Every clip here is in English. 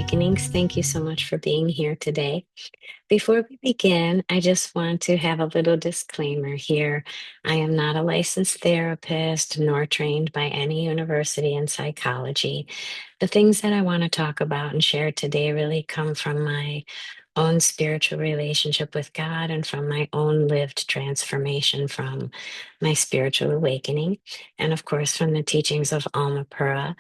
Awakenings. Thank you so much for being here today. Before we begin, I just want to have a little disclaimer here. I am not a licensed therapist nor trained by any university in psychology. The things that I want to talk about and share today really come from my own spiritual relationship with God and from my own lived transformation from my spiritual awakening. And of course, from the teachings of Almapura,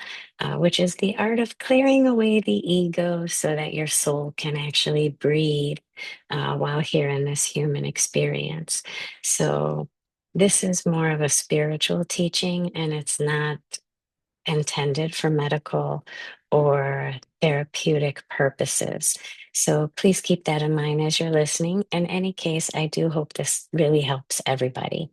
which is the art of clearing away the ego so that your soul can actually breathe while here in this human experience. So, this is more of a spiritual teaching, and it's not intended for medical or therapeutic purposes. So, please keep that in mind as you're listening. In any case, I do hope this really helps everybody.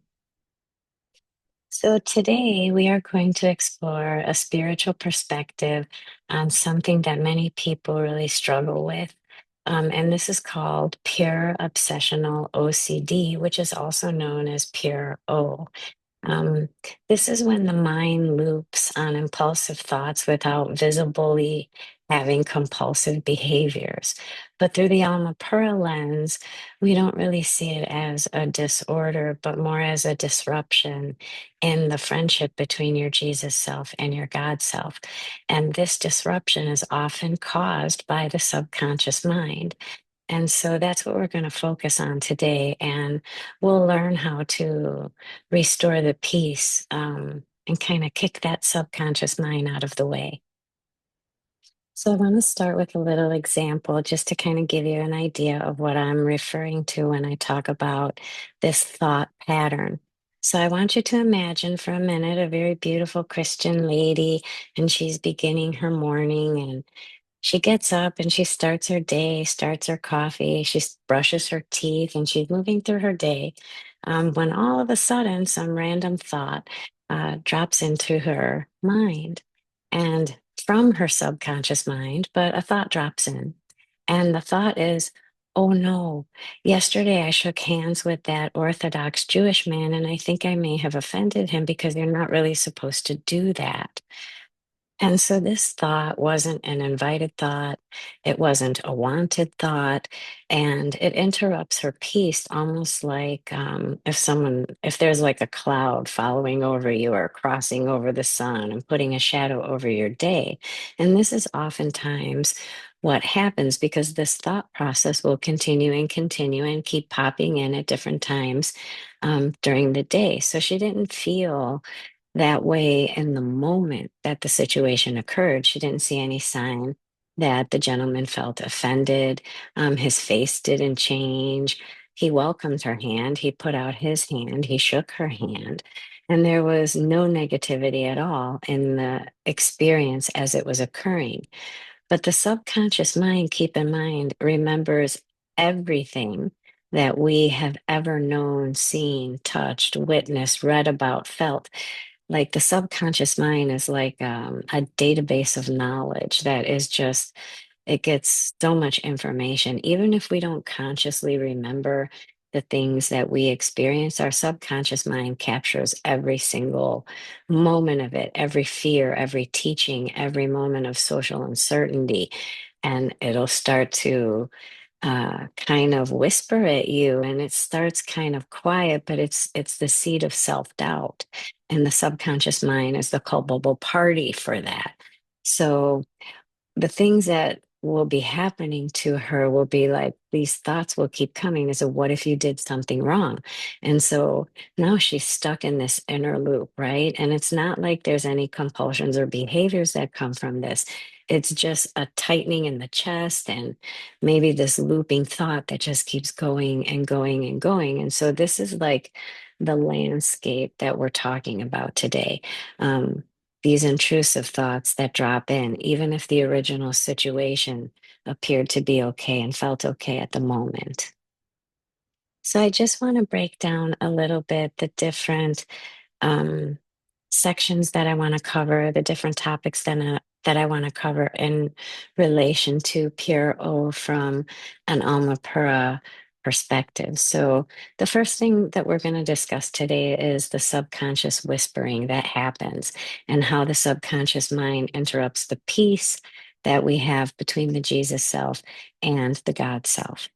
So, today we are going to explore a spiritual perspective on something that many people really struggle with. And this is called pure obsessional OCD, which is also known as pure O. Um, this is when the mind loops on impulsive thoughts without visibly having compulsive behaviors. But through the Almapura lens, we don't really see it as a disorder, but more as a disruption in the friendship between your Jesus self and your God self. And this disruption is often caused by the subconscious mind. And so that's what we're going to focus on today. And we'll learn how to restore the peace and kind of kick that subconscious mind out of the way. So I want to start with a little example just to kind of give you an idea of what I'm referring to when I talk about this thought pattern. So I want you to imagine for a minute a very beautiful Christian lady, and she's beginning her morning, and she gets up and she starts her day, starts her coffee, brushes her teeth, and she's moving through her day. When all of a sudden, some random thought drops into her mind. And from her subconscious mind, but a thought drops in. And the thought is, oh no, yesterday I shook hands with that Orthodox Jewish man, and I think I may have offended him because you're not really supposed to do that. And so this thought wasn't an invited thought. It wasn't a wanted thought. And it interrupts her peace almost like if there's like a cloud following over you or crossing over the sun and putting a shadow over your day. And this is oftentimes what happens because this thought process will continue and keep popping in at different times during the day. So she didn't feel that way in the moment that the situation occurred. She didn't see any sign that the gentleman felt offended. His face didn't change. He welcomed her hand. He put out his hand. He shook her hand. And there was no negativity at all in the experience as it was occurring. But the subconscious mind, keep in mind, remembers everything that we have ever known, seen, touched, witnessed, read about, felt. Like the subconscious mind is like a database of knowledge that is just, it gets so much information. Even if we don't consciously remember the things that we experience, our subconscious mind captures every single moment of it, every fear, every teaching, every moment of social uncertainty. And it'll start to kind of whisper at you, and it starts kind of quiet, but it's the seed of self-doubt, and the subconscious mind is the culpable party for that. So the things that will be happening to her will be like these thoughts will keep coming as a what if you did something wrong. And so now she's stuck in this inner loop, right? And it's not like there's any compulsions or behaviors that come from this. It's just a tightening in the chest and maybe this looping thought that just keeps going and going and going. And so this is like the landscape that we're talking about today. Um, these intrusive thoughts that drop in, even if the original situation appeared to be okay and felt okay at the moment. So I just want to break down a little bit the different um, sections that I want to cover, the different topics that I want to cover in relation to Pure O from an Almapura perspective. So, the first thing that we're going to discuss today is the subconscious whispering that happens and how the subconscious mind interrupts the peace that we have between the Jesus self and the God self.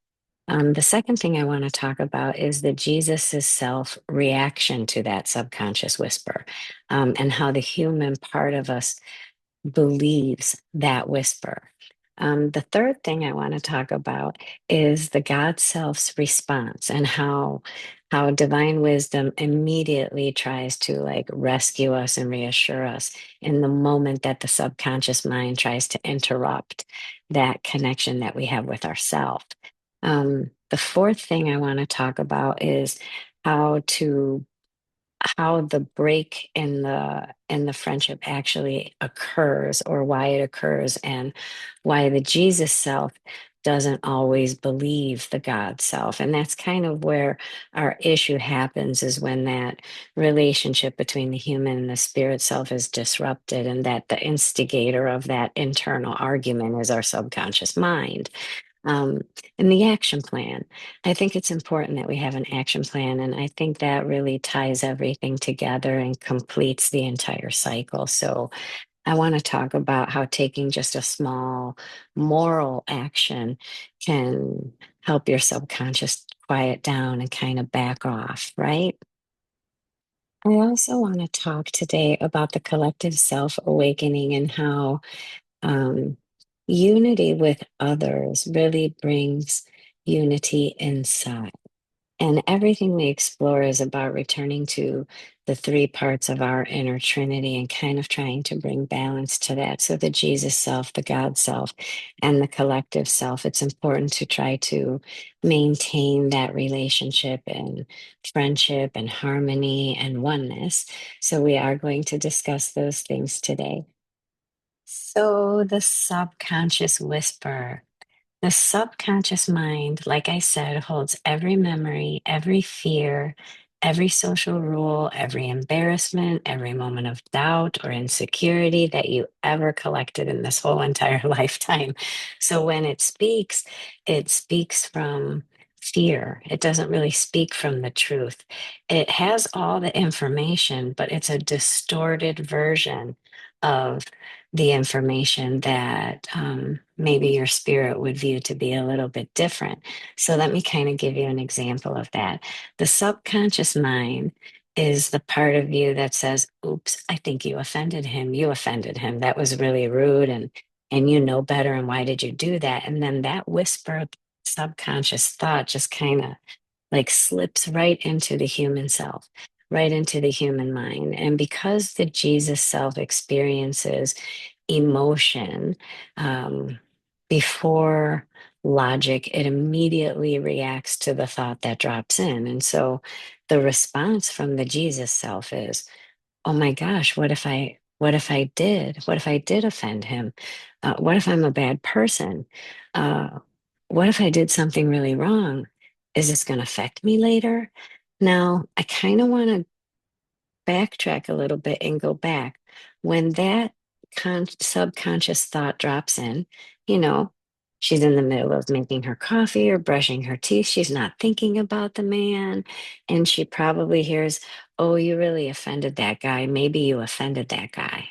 The second thing I want to talk about is the Jesus self reaction to that subconscious whisper, and how the human part of us believes that whisper. The third thing I want to talk about is the God self's response and how divine wisdom immediately tries to like rescue us and reassure us in the moment that the subconscious mind tries to interrupt that connection that we have with ourself. The fourth thing I want to talk about is how to how the break in the friendship actually occurs, or why it occurs, and why the Jesus self doesn't always believe the God self. And that's kind of where our issue happens, is when that relationship between the human and the spirit self is disrupted, and that the instigator of that internal argument is our subconscious mind. um, and the action plan. I think it's important that we have an action plan, and I think that really ties everything together and completes the entire cycle. So, I want to talk about how taking just a small moral action can help your subconscious quiet down and kind of back off, right? I also want to talk today about the collective self awakening and how um, unity with others really brings unity inside. And everything we explore is about returning to the three parts of our inner Trinity and kind of trying to bring balance to that. So, the Jesus self, the God self, and the collective self, it's important to try to maintain that relationship and friendship and harmony and oneness. So, we are going to discuss those things today. So, the subconscious whisper. The subconscious mind, like I said, holds every memory, every fear, every social rule, every embarrassment, every moment of doubt or insecurity that you ever collected in this whole entire lifetime. So when it speaks from fear. It doesn't really speak from the truth. It has all the information, but it's a distorted version of the information that maybe your spirit would view to be a little bit different. So let me kind of give you an example of that. The subconscious mind is the part of you that says, "Oops, I think you offended him. You offended him. That was really rude, and you know better. And why did you do that?" And then that whisper, subconscious thought, just kind of like slips right into the human self, right into the human mind. And because the Jesus self experiences emotion um, before logic, it immediately reacts to the thought that drops in. And so the response from the Jesus self is, oh my gosh, what if I did offend him? What if I'm a bad person? Uh, what if I did something really wrong? Is this going to affect me later? Now, I kind of want to backtrack a little bit and go back. When that subconscious thought drops in, you know, she's in the middle of making her coffee or brushing her teeth. She's not thinking about the man. And she probably hears, oh, you really offended that guy. Maybe you offended that guy.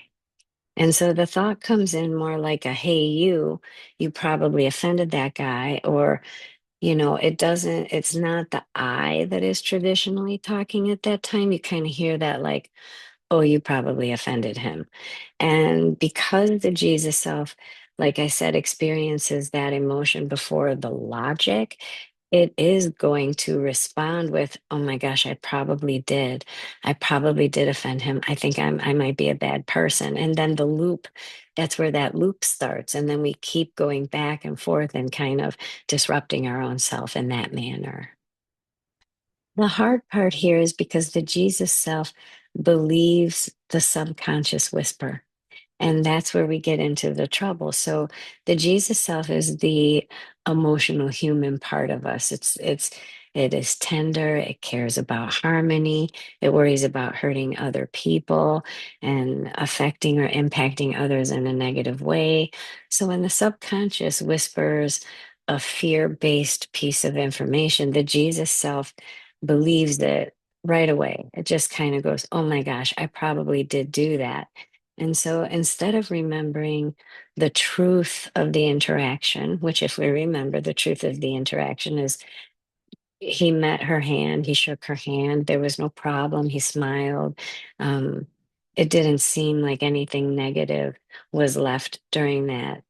And so the thought comes in more like a, hey, you probably offended that guy. Or, it's not the I that is traditionally talking at that time. You kind of hear that like, oh, you probably offended him. And because the Jesus self, like I said, experiences that emotion before the logic, it is going to respond with, oh my gosh, I probably did. I probably did offend him. I might be a bad person. And then the loop, that's where that loop starts. And then we keep going back and forth and kind of disrupting our own self in that manner. The hard part here is because the Jesus self believes the subconscious whisper. And that's where we get into the trouble. So the Jesus self is the emotional human part of us. It is tender, it cares about harmony, it worries about hurting other people and affecting or impacting others in a negative way. So when the subconscious whispers a fear-based piece of information, the Jesus self believes it right away. It just kind of goes, "Oh my gosh, I probably did do that." And so instead of remembering the truth of the interaction, which, if we remember, the truth of the interaction is he met her hand, he shook her hand, there was no problem, he smiled. Um, it didn't seem like anything negative was left during that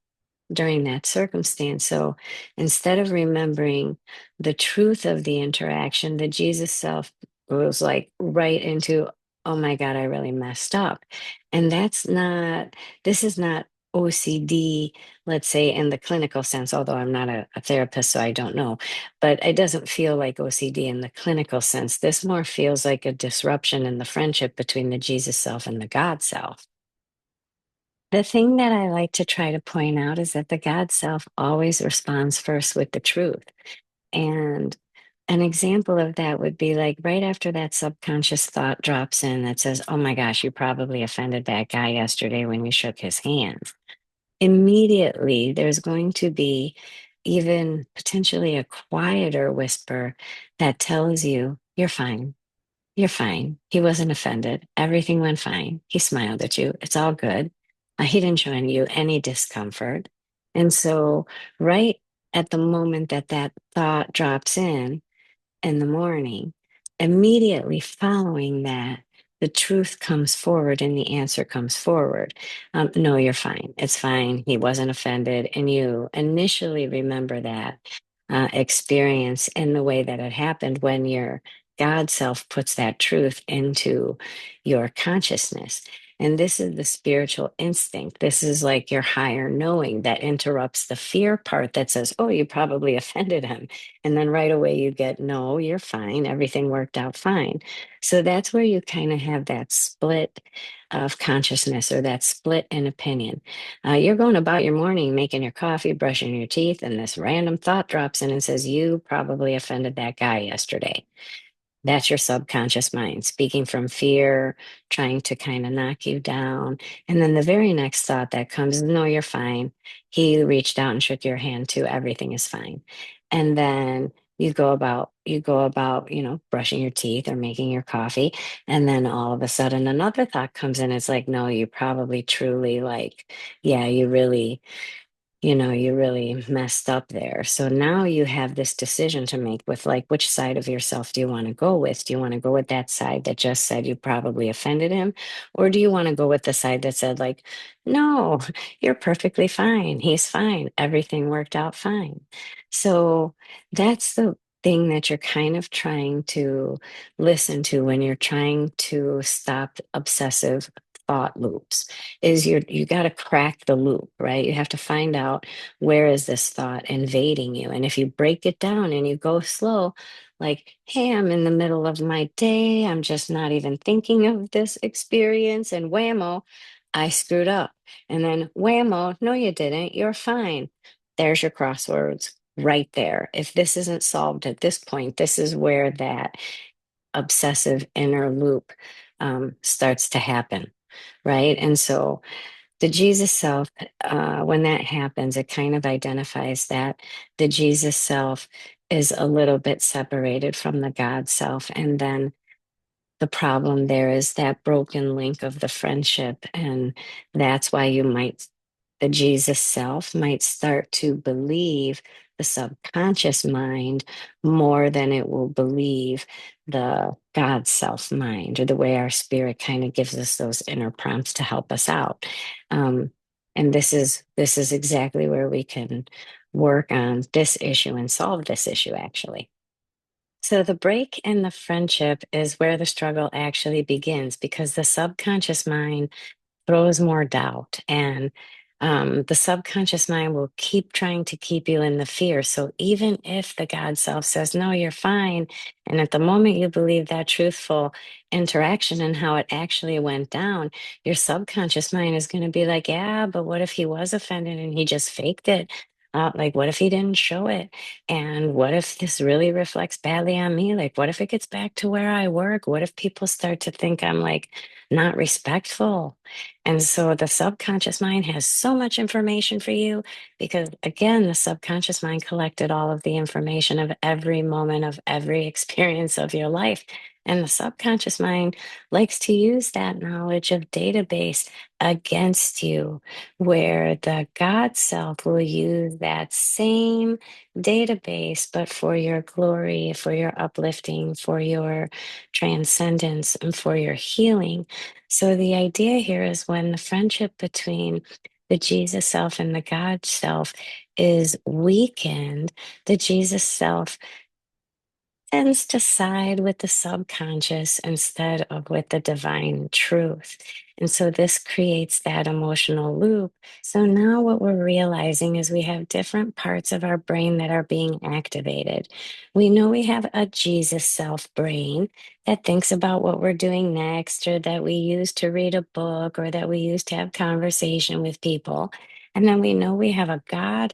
circumstance. So instead of remembering the truth of the interaction, the Jesus self goes like right into, oh my God, I really messed up. And this is not OCD, let's say, in the clinical sense, although I'm not a therapist, so I don't know, but it doesn't feel like OCD in the clinical sense. This more feels like a disruption in the friendship between the Jesus self and the God self. The thing that I like to try to point out is that the God self always responds first with the truth. And an example of that would be like right after that subconscious thought drops in that says, oh my gosh, you probably offended that guy yesterday when you shook his hand. Immediately, there's going to be even potentially a quieter whisper that tells you, you're fine. You're fine. He wasn't offended. Everything went fine. He smiled at you. It's all good. He didn't show you any discomfort. And so, right at the moment that that thought drops in the morning, immediately following that, the truth comes forward and the answer comes forward. No, you're fine. It's fine. He wasn't offended. And you initially remember that experience in the way that it happened when your God self puts that truth into your consciousness. And this is the spiritual instinct. This is like your higher knowing that interrupts the fear part that says, oh, you probably offended him. And then right away you get, no, you're fine. Everything worked out fine. So that's where you kind of have that split of consciousness or that split in opinion. You're going about your morning, making your coffee, brushing your teeth, and this random thought drops in and says, you probably offended that guy yesterday. That's your subconscious mind speaking from fear, trying to kind of knock you down. And then the very next thought that comes, no, you're fine. He reached out and shook your hand too. Everything is fine. And then brushing your teeth or making your coffee. And then all of a sudden another thought comes in. It's like, no, you probably truly like, yeah, you really messed up there. So now you have this decision to make with like, which side of yourself do you want to go with? Do you want to go with that side that just said you probably offended him? Or do you want to go with the side that said, like, no, you're perfectly fine. He's fine. Everything worked out fine. So that's the thing that you're kind of trying to listen to when you're trying to stop obsessive thought loops is you got to crack the loop, right? You have to find out where is this thought invading you. And if you break it down and you go slow, like, hey, I'm in the middle of my day, I'm just not even thinking of this experience, and whammo, I screwed up. And then whammo, no, you didn't. You're fine. There's your crosswords right there. If this isn't solved at this point, this is where that obsessive inner loop starts to happen, right? And so the Jesus self, when that happens, it kind of identifies that the Jesus self is a little bit separated from the God self. And then the problem there is that broken link of the friendship. And that's why the Jesus self might start to believe the subconscious mind more than it will believe the God self mind, or the way our spirit kind of gives us those inner prompts to help us out. Um, and this is exactly where we can work on this issue and solve this issue actually. So the break in the friendship is where the struggle actually begins because the subconscious mind throws more doubt, and the subconscious mind will keep trying to keep you in the fear. So even if the God self says, no, you're fine, and at the moment you believe that truthful interaction and how it actually went down, your subconscious mind is going to be like, yeah, but what if he was offended and he just faked it? Like, what if he didn't show it? And what if this really reflects badly on me? Like, what if it gets back to where I work? What if people start to think I'm like not respectful? And so the subconscious mind has so much information for you because, again, the subconscious mind collected all of the information of every moment of every experience of your life. And the subconscious mind likes to use that knowledge of database against you, where the God self will use that same database, but for your glory, for your uplifting, for your transcendence, and for your healing. So the idea here is when the friendship between the Jesus self and the God self is weakened, the Jesus self tends to side with the subconscious instead of with the divine truth. And so this creates that emotional loop. So now what we're realizing is we have different parts of our brain that are being activated. We know we have a Jesus self brain that thinks about what we're doing next, or that we use to read a book, or that we use to have conversation with people. And then we know we have a God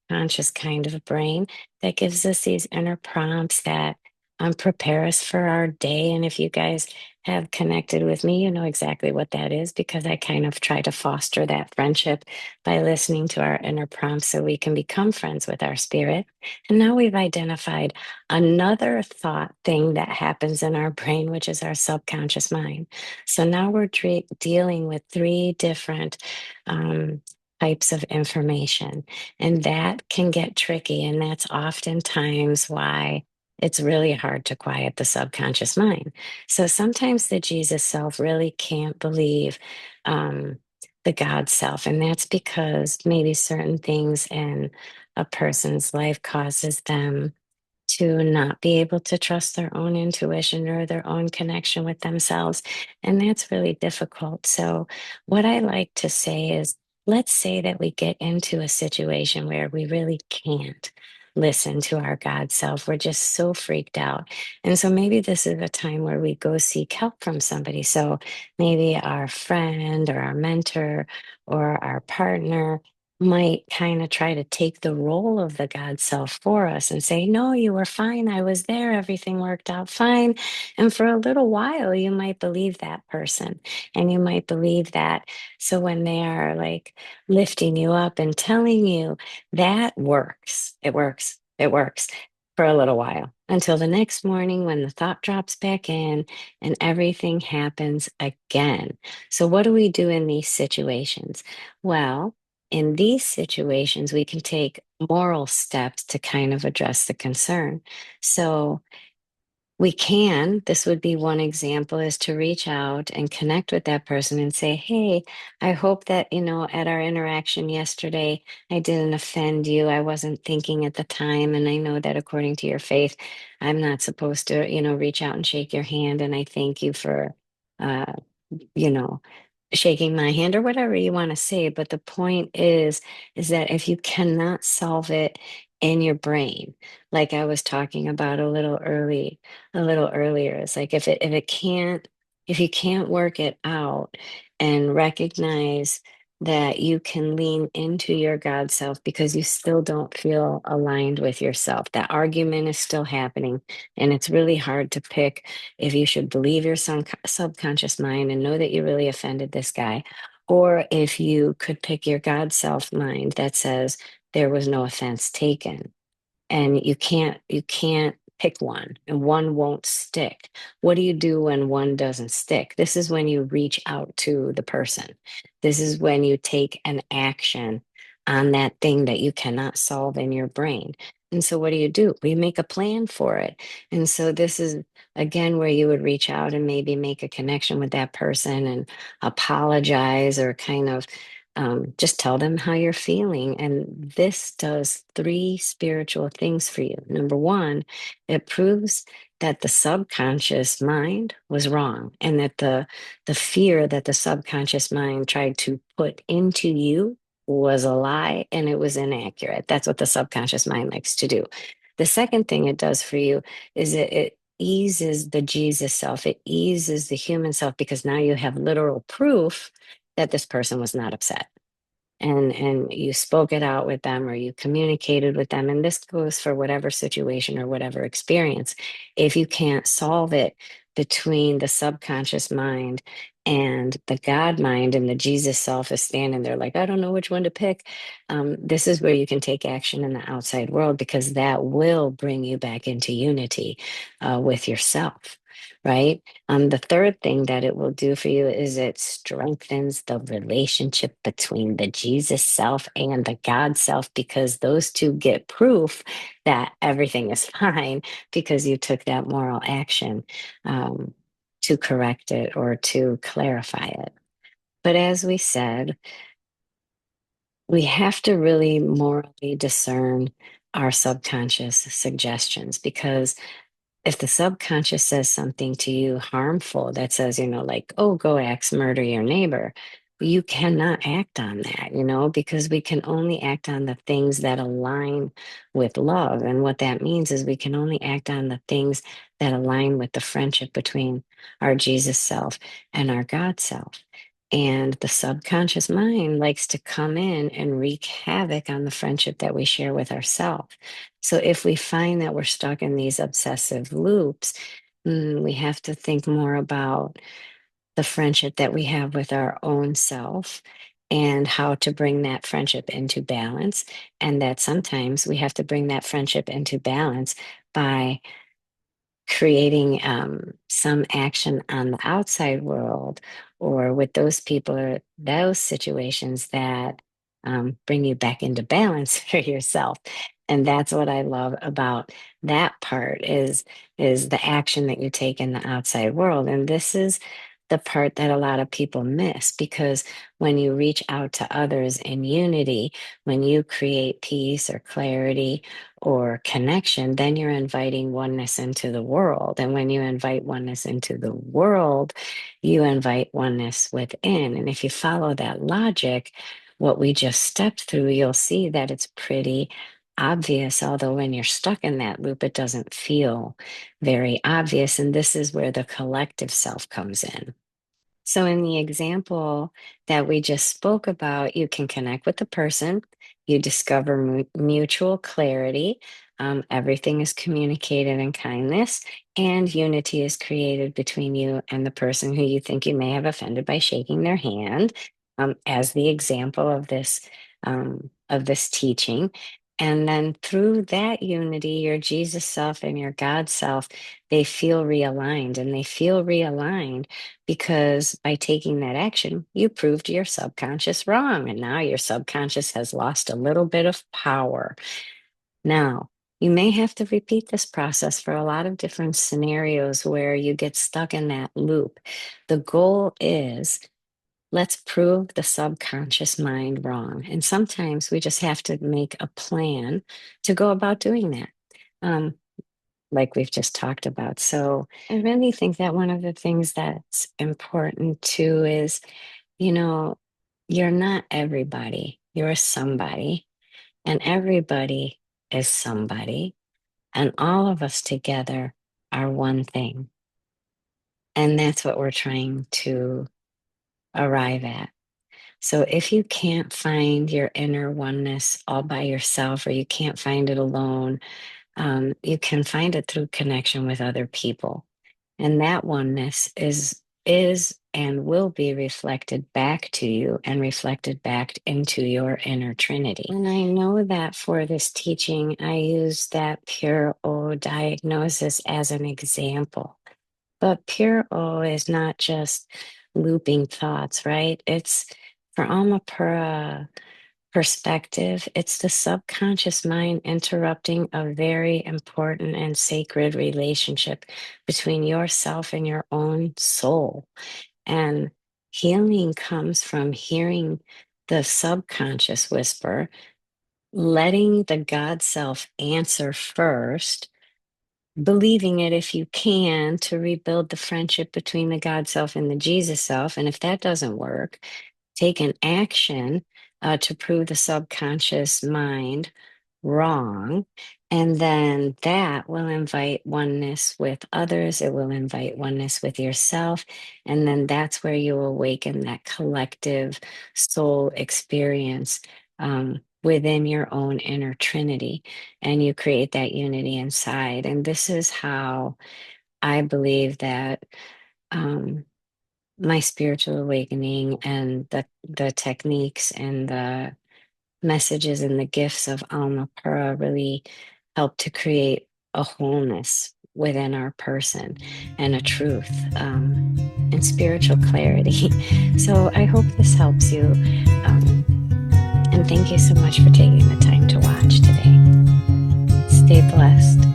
conscious kind of brain that gives us these inner prompts that prepare us for our day. And if you guys have connected with me, you know exactly what that is, because I kind of try to foster that friendship by listening to our inner prompts so we can become friends with our spirit. And now we've identified another thought thing that happens in our brain, which is our subconscious mind. So now we're dealing with three different um, types of information, and that can get tricky. And that's oftentimes why it's really hard to quiet the subconscious mind. So sometimes the Jesus self really can't believe um, the God self. And that's because maybe certain things in a person's life causes them to not be able to trust their own intuition or their own connection with themselves. And that's really difficult. So, what I like to say is, let's say that we get into a situation where we really can't listen to our God self. We're just so freaked out. And so maybe this is a time where we go seek help from somebody. So maybe our friend or our mentor or our partner might kind of try to take the role of the God self for us and say, no, you were fine. I was there. Everything worked out fine. And for a little while, you might believe that person, and you might believe that. So when they are like lifting you up and telling you that works, it works for a little while until the next morning when the thought drops back in and everything happens again. So, what do we do in these situations? Well, in these situations, we can take moral steps to kind of address the concern. So this would be one example, is to reach out and connect with that person and say, hey, I hope that, at our interaction yesterday, I didn't offend you. I wasn't thinking at the time. And I know that according to your faith, I'm not supposed to, reach out and shake your hand. And I thank you for, uh, you know, shaking my hand, or whatever you want to say. But the point is that if you cannot solve it in your brain, like I was talking about a little earlier, it's like if you can't work it out and recognize that you can lean into your God self because you still don't feel aligned with yourself. That argument is still happening, and it's really hard to pick if you should believe your subconscious mind and know that you really offended this guy, or if you could pick your God self mind that says there was no offense taken. And you can't pick one, and one won't stick. What do you do when one doesn't stick? This is when you reach out to the person. This is when you take an action on that thing that you cannot solve in your brain. And so what do? We make a plan for it. And so this is again where you would reach out and maybe make a connection with that person and apologize, or kind of just tell them how you're feeling. And this does three spiritual things for you. Number one, it proves that the subconscious mind was wrong, and that the fear that the subconscious mind tried to put into you was a lie, and it was inaccurate. That's what the subconscious mind likes to do. The second thing it does for you is it eases the Jesus self. It eases the human self, because now you have literal proof that this person was not upset, and you spoke it out with them, or you communicated with them. And this goes for whatever situation or whatever experience. If you can't solve it between the subconscious mind and the God mind, and the Jesus self is standing there like, I don't know which one to pick, this is where you can take action in the outside world, because that will bring you back into unity with yourself. right? The third thing that it will do for you is it strengthens the relationship between the Jesus self and the God self, because those two get proof that everything is fine because you took that moral action um, to correct it or to clarify it. But as we said, we have to really morally discern our subconscious suggestions, because if the subconscious says something to you harmful that says, like, oh, go axe murder your neighbor, you cannot act on that, because we can only act on the things that align with love. And what that means is we can only act on the things that align with the friendship between our Jesus self and our God self. And the subconscious mind likes to come in and wreak havoc on the friendship that we share with ourselves. So if we find that we're stuck in these obsessive loops, we have to think more about the friendship that we have with our own self and how to bring that friendship into balance. And that sometimes we have to bring that friendship into balance by creating some action on the outside world or with those people or those situations that bring you back into balance for yourself. And that's what I love about that part is the action that you take in the outside world. And this is the part that a lot of people miss, because when you reach out to others in unity, when you create peace or clarity or connection, then you're inviting oneness into the world. And when you invite oneness into the world, you invite oneness within. And if you follow that logic, what we just stepped through, you'll see that it's pretty obvious. Although when you're stuck in that loop, it doesn't feel very obvious. And this is where the collective self comes in. So, in the example that we just spoke about, you can connect with the person, you discover mutual clarity, everything is communicated in kindness, and unity is created between you and the person who you think you may have offended by shaking their hand, as the example of this teaching. And then through that unity, your Jesus self and your God self, they feel realigned, and they feel realigned because by taking that action, you proved your subconscious wrong. And now your subconscious has lost a little bit of power. Now, you may have to repeat this process for a lot of different scenarios where you get stuck in that loop. The goal is, let's prove the subconscious mind wrong. And sometimes we just have to make a plan to go about doing that. Um, like we've just talked about. So I really think that one of the things that's important too is, you know, you're not everybody, you're somebody, and everybody is somebody, and all of us together are one thing. And that's what we're trying to arrive at. So if you can't find your inner oneness all by yourself, or you can't find it alone, you can find it through connection with other people. And that oneness is and will be reflected back to you and reflected back into your inner trinity. And I know that for this teaching, I use that pure O diagnosis as an example. But pure O is not just looping thoughts, right? It's for Almapura perspective, it's the subconscious mind interrupting a very important and sacred relationship between yourself and your own soul. And healing comes from hearing the subconscious whisper, letting the God self answer first, believing it if you can to rebuild the friendship between the God self and the Jesus self. And if that doesn't work, take an action to prove the subconscious mind wrong. And then that will invite oneness with others. It will invite oneness with yourself. And then that's where you awaken that collective soul experience within your own inner trinity. And you create that unity inside. And this is how I believe that. Um, my spiritual awakening and the techniques and the messages and the gifts of Almapura really help to create a wholeness within our person and a truth, and spiritual clarity. So I hope this helps you. Um, and thank you so much for taking the time to watch today. Stay blessed.